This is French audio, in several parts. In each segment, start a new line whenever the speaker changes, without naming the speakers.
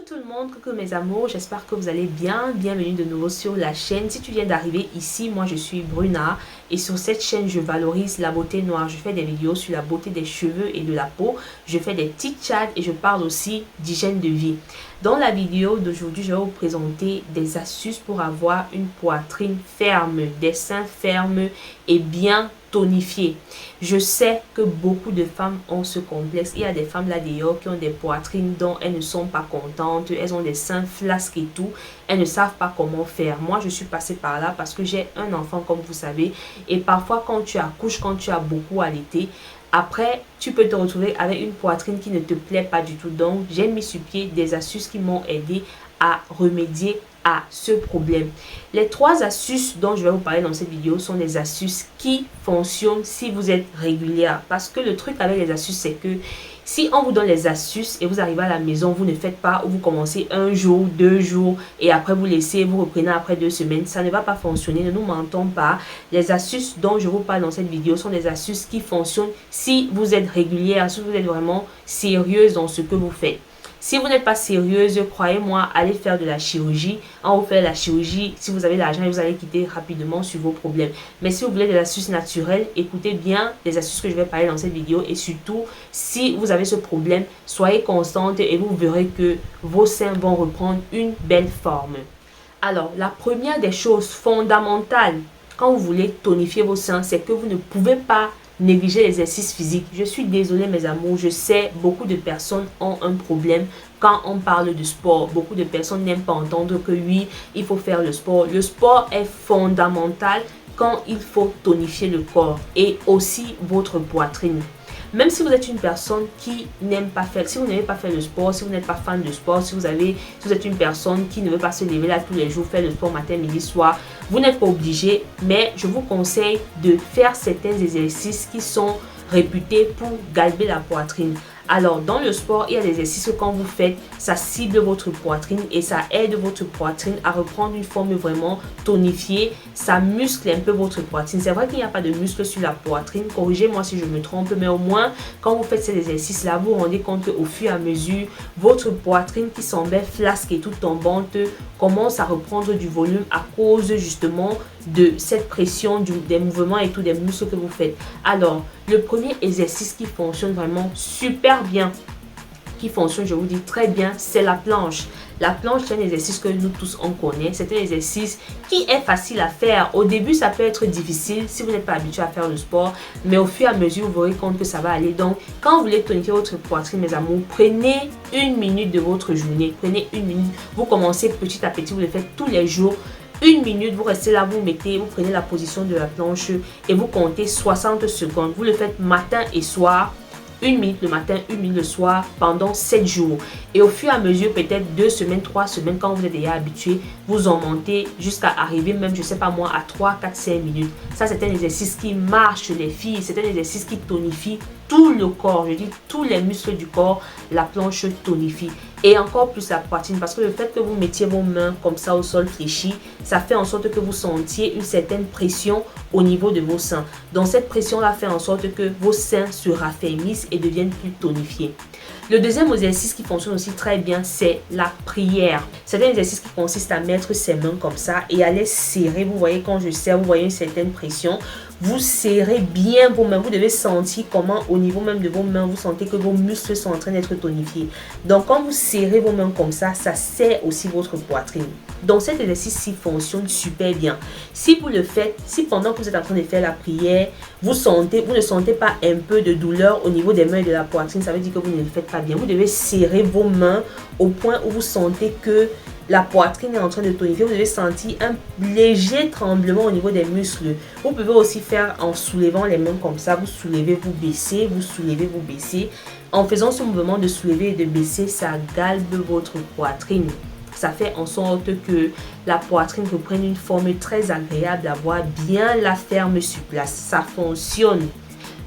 tout le monde, coucou mes amours, j'espère que vous allez bien. Bienvenue de nouveau sur la chaîne. Si tu viens d'arriver ici, moi je suis Bruna et sur cette chaîne je valorise la beauté noire. Je fais des vidéos sur la beauté des cheveux et de la peau. Je fais des petites chats et je parle aussi d'hygiène de vie. Dans la vidéo d'aujourd'hui, je vais vous présenter des astuces pour avoir une poitrine ferme, des seins fermes et bien tonifiés. Je sais que beaucoup de femmes ont ce complexe. Il y a des femmes là dehors qui ont des poitrines dont elles ne sont pas contentes. Elles ont des seins flasques et tout. Elles ne savent pas comment faire. Moi, je suis passée par là parce que j'ai un enfant comme vous savez. Et parfois, quand tu accouches, quand tu as beaucoup allaité, après, tu peux te retrouver avec une poitrine qui ne te plaît pas du tout. Donc, j'ai mis sur pied des astuces qui m'ont aidé à remédier à ce problème. Les 3 astuces dont je vais vous parler dans cette vidéo sont des astuces qui fonctionnent si vous êtes régulière. Parce que le truc avec les astuces, c'est que si on vous donne les astuces et vous arrivez à la maison, vous ne faites pas ou vous commencez 1 jour, 2 jours et après vous laissez, vous reprenez après 2 semaines, ça ne va pas fonctionner. Ne nous mentons pas. Les astuces dont je vous parle dans cette vidéo sont des astuces qui fonctionnent si vous êtes régulière, si vous êtes vraiment sérieuse dans ce que vous faites. Si vous n'êtes pas sérieuse, croyez-moi, allez faire de la chirurgie. On vous fait la chirurgie, si vous avez l'argent, vous allez quitter rapidement sur vos problèmes. Mais si vous voulez des astuces naturelles, écoutez bien les astuces que je vais parler dans cette vidéo. Et surtout, si vous avez ce problème, soyez constante et vous verrez que vos seins vont reprendre une belle forme. Alors, la première des choses fondamentales quand vous voulez tonifier vos seins, c'est que vous ne pouvez pas négliger l'exercice physique. Je suis désolée mes amours, je sais beaucoup de personnes ont un problème quand on parle de sport. Beaucoup de personnes n'aiment pas entendre que oui, il faut faire le sport. Le sport est fondamental quand il faut tonifier le corps et aussi votre poitrine. Même si vous êtes une personne qui n'aime pas faire, si vous n'aimez pas faire le sport, si vous n'êtes pas fan de sport, si vous êtes une personne qui ne veut pas se lever là tous les jours, faire le sport matin, midi, soir, vous n'êtes pas obligé, mais je vous conseille de faire certains exercices qui sont réputés pour galber la poitrine. Alors, dans le sport, il y a des exercices que quand vous faites, ça cible votre poitrine et ça aide votre poitrine à reprendre une forme vraiment tonifiée. Ça muscle un peu votre poitrine. C'est vrai qu'il n'y a pas de muscle sur la poitrine. Corrigez-moi si je me trompe, mais au moins, quand vous faites ces exercices-là, vous vous rendez compte qu'au fur et à mesure, votre poitrine qui semblait flasque et toute tombante commence à reprendre du volume à cause justement de cette pression, des mouvements et tout, des muscles que vous faites. Alors, le premier exercice qui fonctionne vraiment super bien, qui fonctionne, je vous dis très bien, c'est la planche. La planche, c'est un exercice que nous tous on connaît. C'est un exercice qui est facile à faire. Au début, ça peut être difficile si vous n'êtes pas habitué à faire le sport. Mais au fur et à mesure, vous vous rendrez compte que ça va aller. Donc, quand vous voulez tonifier votre poitrine, mes amours, prenez 1 minute de votre journée. Prenez 1 minute. Vous commencez petit à petit, vous le faites tous les jours. 1 minute, vous restez là, vous prenez la position de la planche et vous comptez 60 secondes. Vous le faites matin et soir. 1 minute le matin, 1 minute le soir pendant 7 jours. Et au fur et à mesure, peut-être 2 semaines, 3 semaines, quand vous êtes déjà habitué, vous en montez jusqu'à arriver même, je sais pas moi, à 3, 4, 5 minutes. Ça, c'est un exercice qui marche les filles. C'est un exercice qui tonifie tout le corps. Je dis tous les muscles du corps, la planche tonifie. Et encore plus la poitrine parce que le fait que vous mettiez vos mains comme ça au sol fléchi, ça fait en sorte que vous sentiez une certaine pression au niveau de vos seins. Donc cette pression-là fait en sorte que vos seins se raffermissent et deviennent plus tonifiés. Le deuxième exercice qui fonctionne aussi très bien, c'est la prière. C'est un exercice qui consiste à mettre ses mains comme ça et à les serrer. Vous voyez, quand je serre, vous voyez une certaine pression. Vous serrez bien vos mains. Vous devez sentir comment, au niveau même de vos mains, vous sentez que vos muscles sont en train d'être tonifiés. Donc, quand vous serrez vos mains comme ça serre aussi votre poitrine. Donc, cet exercice-ci fonctionne super bien. Si vous le faites, si pendant que vous êtes en train de faire la prière, vous ne sentez pas un peu de douleur au niveau des mains et de la poitrine, ça veut dire que vous ne le faites pas bien. Vous devez serrer vos mains au point où vous sentez que la poitrine est en train de tonifier. Vous devez sentir un léger tremblement au niveau des muscles. Vous pouvez aussi faire en soulevant les mains comme ça. Vous soulevez, vous baissez, vous soulevez, vous baissez. En faisant ce mouvement de soulever et de baisser, ça galbe votre poitrine. Ça fait en sorte que la poitrine reprenne une forme très agréable à voir, bien la ferme sur place. Ça fonctionne.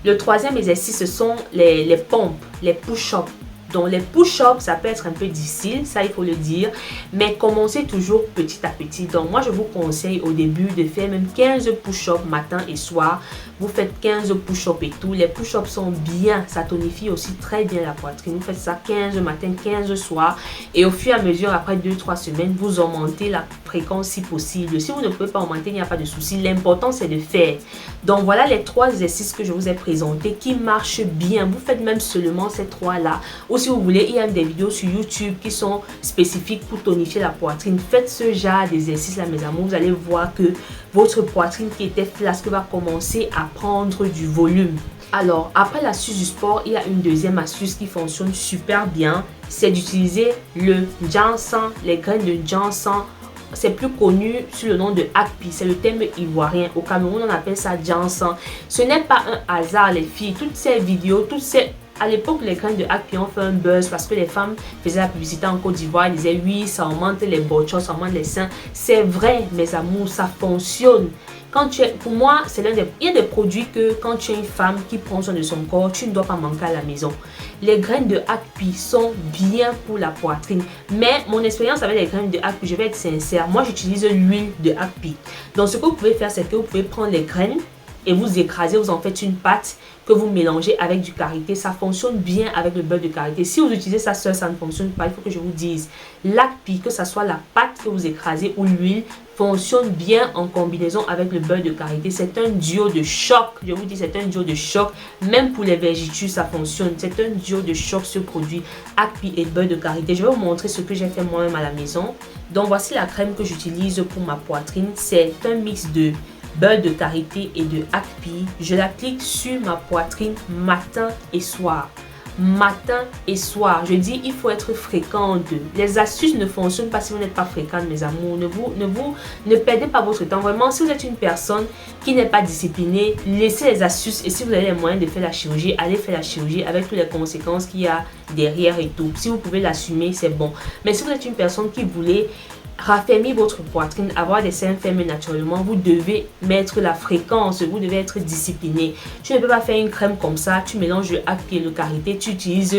Le troisième exercice, ce sont les pompes, les push-ups. Donc les push-ups, ça peut être un peu difficile, ça il faut le dire, mais commencez toujours petit à petit. Donc moi je vous conseille au début de faire même 15 push-ups matin et soir. Vous faites 15 push-ups et tout. Les push-ups sont bien, ça tonifie aussi très bien la poitrine. Vous faites ça 15 matin, 15 soir. Et au fur et à mesure, après 2-3 semaines, vous augmentez la fréquence si possible. Si vous ne pouvez pas augmenter, il n'y a pas de souci. L'important c'est de faire. Donc voilà les 3 exercices que je vous ai présentés qui marchent bien. Vous faites même seulement ces 3 là. Ou si vous voulez, il y a des vidéos sur YouTube qui sont spécifiques pour tonifier la poitrine. Faites ce genre d'exercice là mes amours. Vous allez voir que votre poitrine qui était flasque va commencer à prendre du volume. Alors, après l'astuce du sport, il y a une deuxième astuce qui fonctionne super bien. C'est d'utiliser le ginseng, les graines de ginseng. C'est plus connu sous le nom de akpi. C'est le terme ivoirien. Au Cameroun, on appelle ça ginseng. Ce n'est pas un hasard, les filles. Toutes ces vidéos, à l'époque, les graines de akpi ont fait un buzz parce que les femmes faisaient la publicité en Côte d'Ivoire. Ils disaient oui, ça augmente les bochos, ça augmente les seins. C'est vrai, mes amours, ça fonctionne. Pour moi, il y a des produits que quand tu es une femme qui prend soin de son corps, tu ne dois pas manquer à la maison. Les graines de akpi sont bien pour la poitrine. Mais mon expérience avec les graines de akpi, je vais être sincère, moi j'utilise l'huile de akpi. Donc ce que vous pouvez faire, c'est que vous pouvez prendre les graines et vous écrasez, vous en faites une pâte que vous mélangez avec du karité. Ça fonctionne bien avec le beurre de karité. Si vous utilisez ça seul, ça ne fonctionne pas. Il faut que je vous dise, l'akpi, que ce soit la pâte que vous écrasez ou l'huile, fonctionne bien en combinaison avec le beurre de karité. C'est un duo de choc. Je vous dis, c'est un duo de choc. Même pour les vergetures, ça fonctionne. C'est un duo de choc, ce produit akpi et beurre de karité. Je vais vous montrer ce que j'ai fait moi-même à la maison. Donc, voici la crème que j'utilise pour ma poitrine. C'est un mix de beurre de karité et de akpi. Je l'applique sur ma poitrine matin et soir. Matin et soir. Je dis, il faut être fréquente. Les astuces ne fonctionnent pas si vous n'êtes pas fréquente, mes amours. Ne perdez pas votre temps. Vraiment, si vous êtes une personne qui n'est pas disciplinée, laissez les astuces. Et si vous avez les moyens de faire la chirurgie, allez faire la chirurgie avec toutes les conséquences qu'il y a derrière et tout. Si vous pouvez l'assumer, c'est bon. Mais si vous êtes une personne qui voulait raffermir votre poitrine, avoir des seins fermés naturellement, vous devez mettre la fréquence, vous devez être discipliné. Tu ne peux pas faire une crème comme ça, tu mélanges le akpi et le karité, tu utilises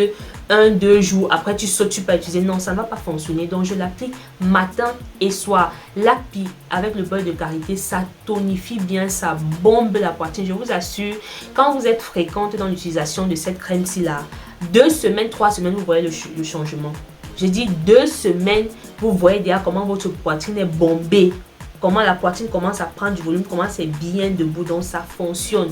1-2 jours, après tu sautes, tu peux utiliser. Non, ça ne va pas fonctionner. Donc je l'applique matin et soir. L'akpi avec le beurre de karité, ça tonifie bien, ça bombe la poitrine. Je vous assure, quand vous êtes fréquente dans l'utilisation de cette crème-ci là, 2 semaines, 3 semaines, vous voyez le changement. Je dis 2 semaines, vous voyez déjà comment votre poitrine est bombée. Comment la poitrine commence à prendre du volume, comment c'est bien debout, donc ça fonctionne.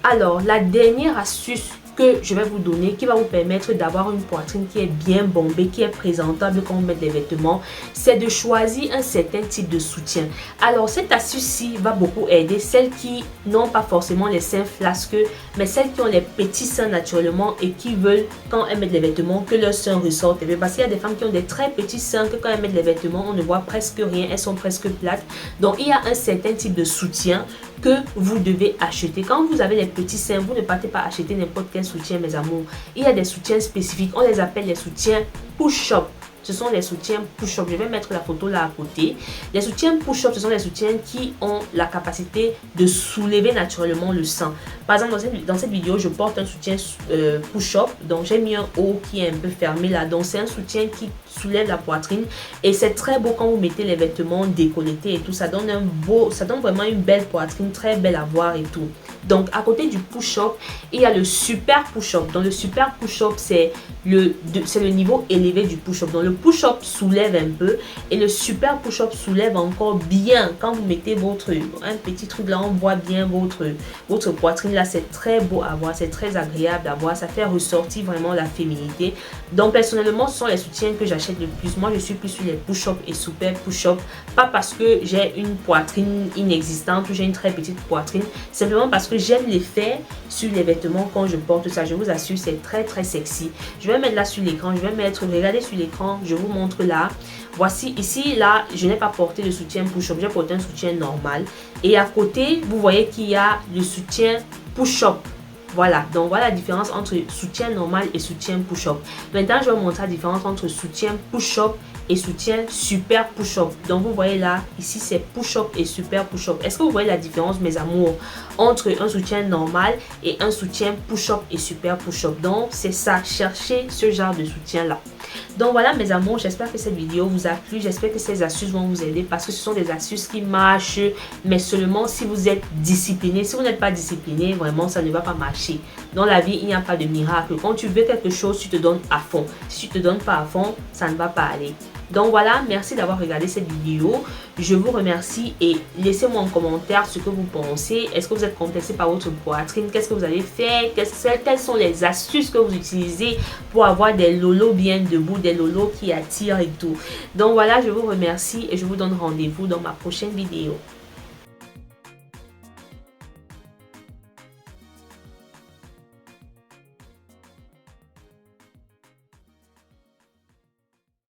Alors, la dernière astuce que je vais vous donner qui va vous permettre d'avoir une poitrine qui est bien bombée, qui est présentable quand vous mettez des vêtements, c'est de choisir un certain type de soutien. Alors cette astuce-ci va beaucoup aider celles qui n'ont pas forcément les seins flasqueux, mais celles qui ont les petits seins naturellement et qui veulent, quand elles mettent les vêtements, que leurs seins ressortent. Parce qu'il y a des femmes qui ont des très petits seins que quand elles mettent les vêtements, on ne voit presque rien, elles sont presque plates. Donc il y a un certain type de soutien que vous devez acheter. Quand vous avez les petits seins, vous ne partez pas acheter n'importe quel soutien, mes amours. Il y a des soutiens spécifiques, on les appelle les soutiens push-up. Ce sont les soutiens push-up. Je vais mettre la photo là à côté. Les soutiens push-up, ce sont les soutiens qui ont la capacité de soulever naturellement le sang. Par exemple, dans cette vidéo, je porte un soutien push-up. Donc, j'ai mis un haut qui est un peu fermé là. Donc, c'est un soutien qui soulève la poitrine. Et c'est très beau quand vous mettez les vêtements décolletés et tout. Ça donne vraiment une belle poitrine, très belle à voir et tout. Donc, à côté du push-up, il y a le super push-up. Donc, le super push-up, c'est le niveau élevé du push-up. Donc, le push-up soulève un peu et le super push-up soulève encore bien. Quand vous mettez un petit truc là, on voit bien votre poitrine là. C'est très beau à voir, c'est très agréable à voir. Ça fait ressortir vraiment la féminité. Donc, personnellement, ce sont les soutiens que j'achète le plus. Moi, je suis plus sur les push-up et super push-up. Pas parce que j'ai une poitrine inexistante ou j'ai une très petite poitrine. Simplement parce que j'aime les faire sur les vêtements quand je porte ça. Je vous assure, c'est très très sexy. Je vais mettre là sur l'écran. Regardez sur l'écran. Je vous montre là. Voici ici, là, je n'ai pas porté de soutien push-up. J'ai porté un soutien normal. Et à côté, vous voyez qu'il y a le soutien push-up. Voilà, donc voilà la différence entre soutien normal et soutien push-up. Maintenant, je vais vous montrer la différence entre soutien push-up et soutien super push-up. Donc vous voyez là, ici c'est push-up et super push-up. Est-ce que vous voyez la différence, mes amours, entre un soutien normal et un soutien push-up et super push-up? Donc c'est ça, cherchez ce genre de soutien là. Donc voilà mes amours, j'espère que cette vidéo vous a plu, j'espère que ces astuces vont vous aider parce que ce sont des astuces qui marchent, mais seulement si vous êtes discipliné. Si vous n'êtes pas discipliné, vraiment ça ne va pas marcher. Dans la vie, il n'y a pas de miracle. Quand tu veux quelque chose, tu te donnes à fond. Si tu ne te donnes pas à fond, ça ne va pas aller. Donc voilà, merci d'avoir regardé cette vidéo. Je vous remercie et laissez-moi en commentaire ce que vous pensez. Est-ce que vous êtes complexé par votre poitrine? Qu'est-ce que vous avez fait? Quelles sont les astuces que vous utilisez pour avoir des lolos bien debout, des lolos qui attirent et tout? Donc voilà, je vous remercie et je vous donne rendez-vous dans ma prochaine vidéo.